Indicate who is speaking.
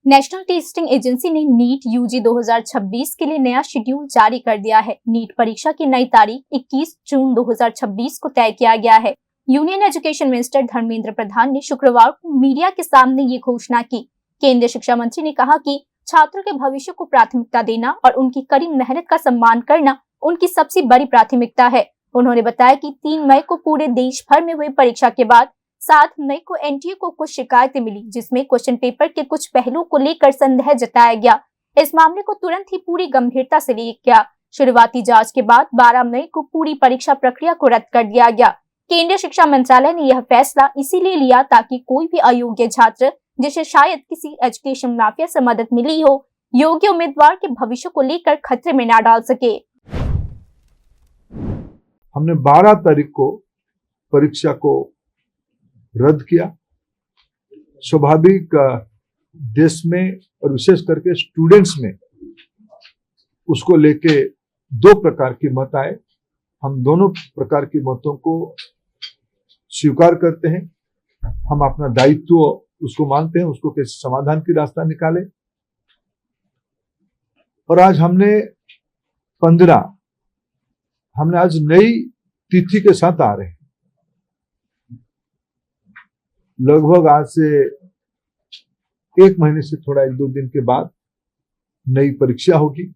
Speaker 1: National testing agency ने NEET UG 2026 के लिए नया शेड्यूल जारी कर दिया है। नीट परीक्षा की नई तारीख 21 जून 2026 को तय किया गया है। Union education minister Dharmendra Pradhan ने शुक्रवार को मीडिया के सामने ये घोषणा की। केंद्रीय शिक्षा मंत्री ने कहा कि छात्रों के भविष्य को प्राथमिकता देना और उनकी कड़ी मेहनत का सम्मान करना उनकी सबसे बड़ी प्राथमिकता है। उन्होंने बताया कि 3 मई को पूरे देश भर में हुई परीक्षा के बाद 7 मई को एनटीए को कुछ शिकायतें मिली, जिसमें क्वेश्चन पेपर के कुछ पहलुओं को लेकर संदेह जताया गया। इस मामले को तुरंत ही पूरी गंभीरता से लिया गया। शुरुआती जांच के बाद 12 मई को पूरी परीक्षा प्रक्रिया को रद्द कर दिया गया। केंद्रीय शिक्षा मंत्रालय ने यह फैसला इसीलिए लिया ताकि कोई भी अयोग्य छात्र, जिसे शायद किसी एजुकेशन माफिया से मदद मिली हो, योग्य उम्मीदवार के भविष्य को लेकर खतरे में न डाल सके।
Speaker 2: हमने 12 तारीख को परीक्षा को रद्द किया। स्वाभाविक देश में और विशेष करके स्टूडेंट्स में उसको लेके 2 प्रकार की मत आए। हम दोनों प्रकार की मतों को स्वीकार करते हैं। हम अपना दायित्व उसको मानते हैं, उसको कैसे समाधान की रास्ता निकाले। और आज हमने आज नई तिथि के साथ आ रहे हैं। लगभग आज से 1 महीने से थोड़ा 1-2 दिन के बाद नई परीक्षा होगी।